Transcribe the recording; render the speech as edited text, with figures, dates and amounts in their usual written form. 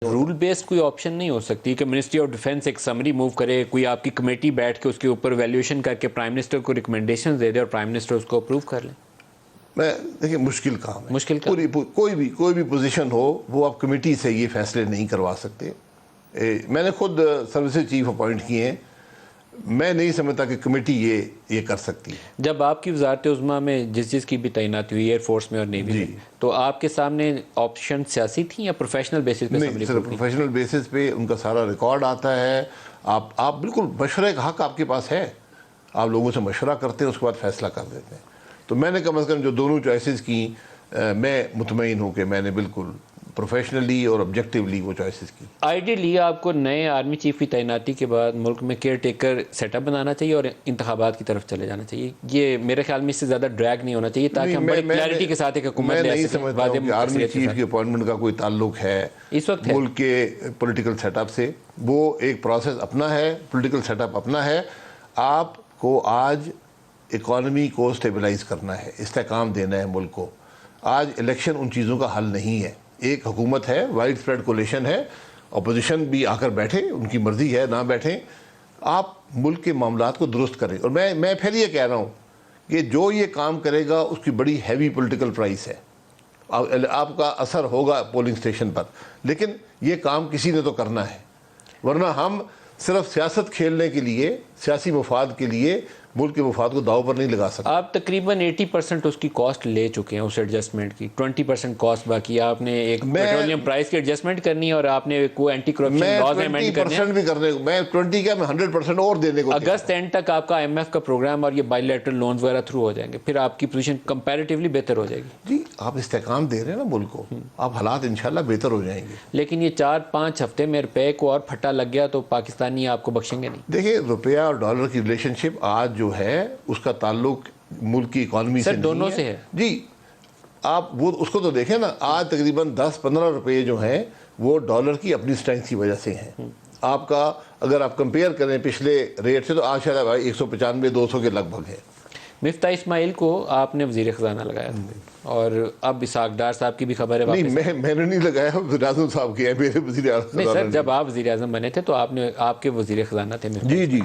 Role بیس کوئی option نہیں ہو سکتی کہ منسٹری آف ڈیفنس ایک سمری موو کرے, کوئی آپ کی کمیٹی بیٹھ کے اس کے اوپر ویلیویشن کر کے پرائم منسٹر کو ریکمنڈیشن دے دے اور پرائم منسٹر اس کو اپروو کر لیں؟ میں دیکھیں مشکل کام ہے. مشکل کام. کوئی بھی پوزیشن ہو وہ آپ کمیٹی سے یہ فیصلے نہیں کروا سکتے. میں نے خود سروسز چیف اپوائنٹ کیے ہیں, میں نہیں سمجھتا کہ کمیٹی یہ کر سکتی ہے. جب آپ کی وزارت عظمیٰ میں جس چیز کی بھی تعیناتی ہوئی ایئر فورس میں اور نیوی میں, تو آپ کے سامنے آپشن سیاسی تھیں یا پروفیشنل بیسس پہ؟ نہیں سر, پروفیشنل بیسس پہ ان کا سارا ریکارڈ آتا ہے. آپ بالکل مشورے کا حق آپ کے پاس ہے, آپ لوگوں سے مشورہ کرتے ہیں, اس کے بعد فیصلہ کر دیتے ہیں. تو میں نے کم از کم جو دونوں چوائسیز کی, میں مطمئن ہوں کہ میں نے بالکل پروفیشنلی اور آبجیکٹیولی وہ چوائسیز کی. آئیڈیلی آپ کو نئے آرمی چیف کی تعیناتی کے بعد ملک میں کیئر ٹیکر سیٹ اپ بنانا چاہیے اور انتخابات کی طرف چلے جانا چاہیے. یہ میرے خیال میں اس سے زیادہ ڈریگ نہیں ہونا چاہیے تاکہ ہم بڑی کلیئرٹی کے ساتھ ایک حکومت میں لے نہیں سکیں. سمجھتا ہوں کہ آرمی چیف کی اپوائنٹمنٹ کا کوئی تعلق ہے اس وقت ملک کے پولیٹیکل سیٹ اپ سے. وہ ایک پروسیس اپنا ہے, پولیٹیکل سیٹ اپ اپنا ہے. آپ کو آج اکانومی کو سٹیبلائز کرنا ہے, استحکام دینا ہے ملک کو. آج الیکشن ان چیزوں کا حل نہیں ہے. ایک حکومت ہے, وائڈ اسپریڈ کولیشن ہے, اپوزیشن بھی آ کر بیٹھے, ان کی مرضی ہے نہ بیٹھیں. آپ ملک کے معاملات کو درست کریں. اور میں پھر یہ کہہ رہا ہوں کہ جو یہ کام کرے گا اس کی بڑی ہیوی پولیٹیکل پرائس ہے. آپ کا اثر ہوگا پولنگ سٹیشن پر, لیکن یہ کام کسی نے تو کرنا ہے, ورنہ ہم صرف سیاست کھیلنے کے لیے, سیاسی مفاد کے لیے ملک کے مفاد کو داؤ پر نہیں لگا سکتے. آپ تقریباً 80% اس کی کاسٹ لے چکے ہیں, اس ایڈجسٹمنٹ کی 20% کاسٹ باقی. آپ نے ایک پیٹرولیم پرائس کی ایڈجسٹمنٹ کرنی ہے اور آپ نے کوئی اینٹی کرپشن لاز امینڈ کرنے ہیں. بھی کرنے کو میں 20 کیا, میں 100% اور دینے کو. اگست اینڈ تک آپ کا IMF کا پروگرام اور یہ بائی لیٹرل لونز وغیرہ تھرو ہو جائیں گے, پھر آپ کی پوزیشن کمپیریٹیولی بہتر ہو جائے گی. جی آپ استحکام دے رہے ہیں نا ملک کو, آپ حالات انشاءاللہ بہتر ہو جائیں گے. لیکن یہ 4-5 ہفتے میں روپے کو اور پھٹا لگ گیا تو پاکستانی آپ کو بخشیں گے نہیں. دیکھیں روپیہ اور ڈالر کی ریلیشن شپ آج جو ہے اس کا تعلق ملک کی اکانومی سے دونوں سے ہے. جی آپ وہ اس کو تو دیکھیں نا, آج تقریباً 10-15 روپے جو ہیں وہ ڈالر کی اپنی اسٹرینتھ کی وجہ سے ہیں. آپ کا اگر آپ کمپیئر کریں پچھلے ریٹ سے تو آج شاید 195-200 کے لگ بھگ ہے. مفتاح اسماعیل کو آپ نے وزیر خزانہ لگایا تھا اور اب اسحاق ڈار صاحب کی بھی خبر ہے. نہیں میں نے نہیں لگایا, وزیر اعظم صاحب کی ہے, میرے وزیر اعظم. نہیں سر, جب آپ وزیر اعظم بنے تھے تو آپ کے وزیر خزانہ تھے. جی